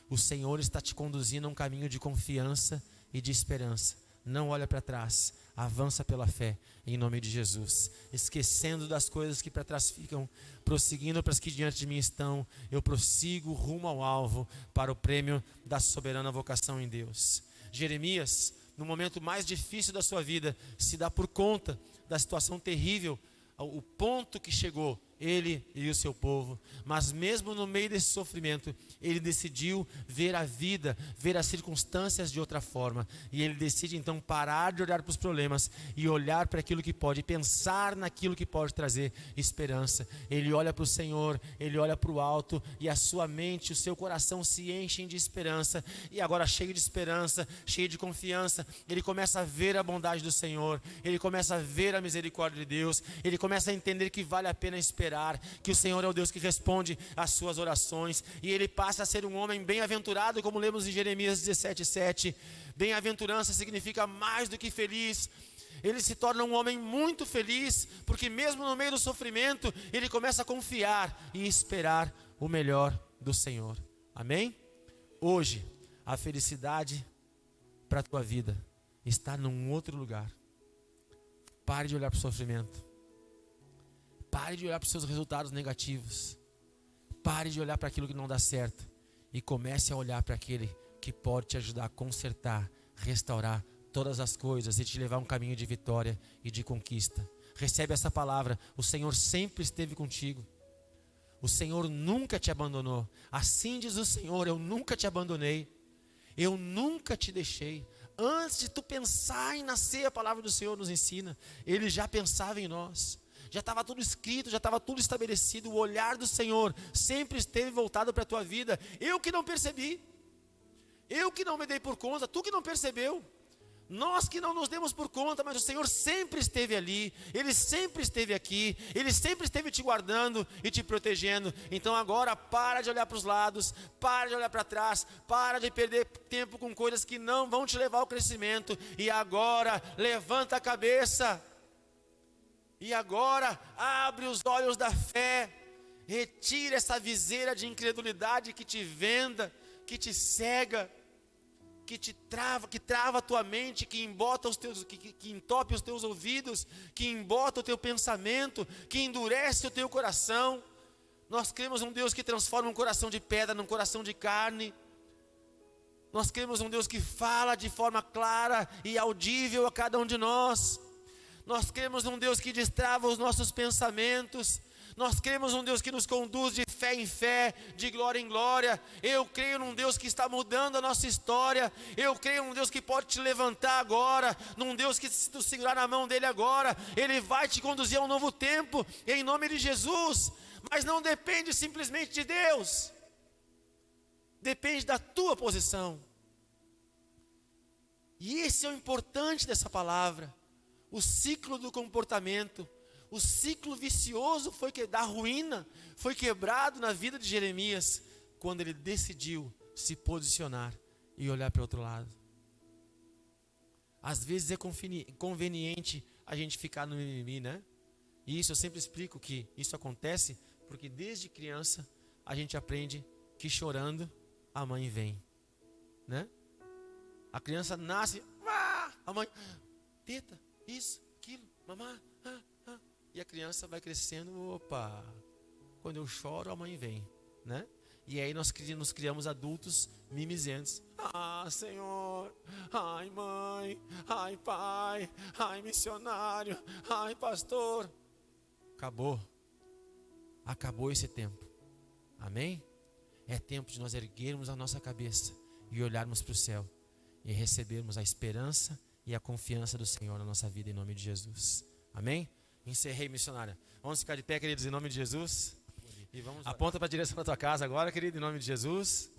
O Senhor está te conduzindo a um caminho de confiança e de esperança. Não olha para trás, avança pela fé, em nome de Jesus. Esquecendo das coisas que para trás ficam, prosseguindo para as que diante de mim estão, eu prossigo rumo ao alvo, para o prêmio da soberana vocação em Deus. Jeremias, no momento mais difícil da sua vida, se dá por conta da situação terrível, o ponto que chegou, ele e o seu povo. Mas mesmo no meio desse sofrimento, ele decidiu ver a vida, ver as circunstâncias de outra forma. E ele decide então parar de olhar para os problemas e olhar para aquilo que pode, pensar naquilo que pode trazer esperança. Ele olha para o Senhor, ele olha para o alto, e a sua mente, o seu coração se enchem de esperança. E agora, cheio de esperança, cheio de confiança, ele começa a ver a bondade do Senhor, ele começa a ver a misericórdia de Deus, ele começa a entender que vale a pena esperar, que o Senhor é o Deus que responde às suas orações, e ele passa a ser um homem bem-aventurado, como lemos em Jeremias 17:7. Bem-aventurança significa mais do que feliz. Ele se torna um homem muito feliz, porque mesmo no meio do sofrimento, ele começa a confiar e esperar o melhor do Senhor. Amém? Hoje, a felicidade para a tua vida está num outro lugar. Pare de olhar para o sofrimento. Pare de olhar para os seus resultados negativos. Pare de olhar para aquilo que não dá certo. E comece a olhar para aquele que pode te ajudar a consertar, restaurar todas as coisas e te levar a um caminho de vitória e de conquista. Recebe essa palavra. O Senhor sempre esteve contigo. O Senhor nunca te abandonou. Assim diz o Senhor: eu nunca te abandonei. Eu nunca te deixei. Antes de tu pensar em nascer, a palavra do Senhor nos ensina. Ele já pensava em nós. Já estava tudo escrito, já estava tudo estabelecido. O olhar do Senhor sempre esteve voltado para a tua vida. Eu que não percebi, eu que não me dei por conta, tu que não percebeu, nós que não nos demos por conta, mas o Senhor sempre esteve ali, Ele sempre esteve aqui, Ele sempre esteve te guardando e te protegendo. Então agora para de olhar para os lados, para de olhar para trás, para de perder tempo com coisas que não vão te levar ao crescimento. E agora levanta a cabeça. E agora abre os olhos da fé, retira essa viseira de incredulidade que te venda, que te cega, que te trava, que trava a tua mente, que embota os teus, que entope os teus ouvidos, que embota o teu pensamento, que endurece o teu coração. Nós cremos um Deus que transforma um coração de pedra num coração de carne. Nós cremos um Deus que fala de forma clara e audível a cada um de nós. Nós cremos num Deus que destrava os nossos pensamentos. Nós cremos num Deus que nos conduz de fé em fé, de glória em glória. Eu creio num Deus que está mudando a nossa história. Eu creio num Deus que pode te levantar agora. Num Deus que, se tu segurar na mão dele agora, ele vai te conduzir a um novo tempo, em nome de Jesus. Mas não depende simplesmente de Deus. Depende da tua posição. E esse é o importante dessa palavra. O ciclo do comportamento, o ciclo vicioso da ruína foi quebrado na vida de Jeremias quando ele decidiu se posicionar e olhar para o outro lado. Às vezes é conveniente a gente ficar no mimimi, né? E isso eu sempre explico que isso acontece porque desde criança a gente aprende que chorando a mãe vem, né? A criança nasce, a mãe, teta, isso, aquilo, mamá. E a criança vai crescendo, opa, quando eu choro, a mãe vem, né? E aí nós nos criamos adultos mimizentos. Ah, Senhor, ai, mãe, ai, pai, ai, missionário, ai, pastor. Acabou esse tempo, amém? É tempo de nós erguermos a nossa cabeça e olharmos para o céu e recebermos a esperança e a confiança do Senhor na nossa vida, em nome de Jesus, amém? Encerrei, missionária. Vamos ficar de pé, queridos, em nome de Jesus. E vamos aponta para a direção da tua casa agora, querido, em nome de Jesus.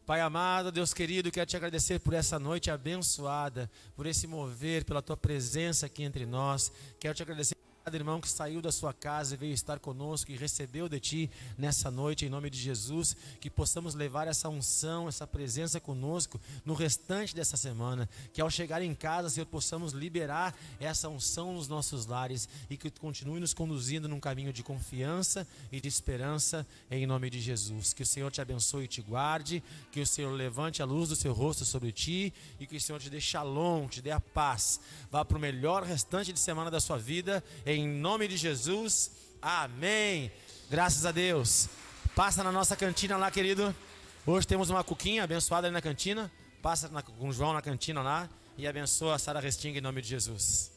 Pai amado, Deus querido, quero te agradecer por essa noite abençoada, por esse mover, pela tua presença aqui entre nós. Quero te agradecer por cada irmão que saiu da sua casa e veio estar conosco e recebeu de ti nessa noite, em nome de Jesus. Que possamos levar essa unção, essa presença conosco no restante dessa semana. Que ao chegar em casa, Senhor, possamos liberar essa unção nos nossos lares e que tu continue nos conduzindo num caminho de confiança e de esperança, em nome de Jesus. Que o Senhor te abençoe e te guarde, que o Senhor levante a luz do seu rosto sobre ti e que o Senhor te dê shalom, te dê a paz. Vá para o melhor restante de semana da sua vida, em nome de Jesus, amém. Graças a Deus. Passa na nossa cantina lá, querido. Hoje temos uma cuquinha abençoada ali na cantina. Passa com o João na cantina lá e abençoa a Sara Restinga em nome de Jesus.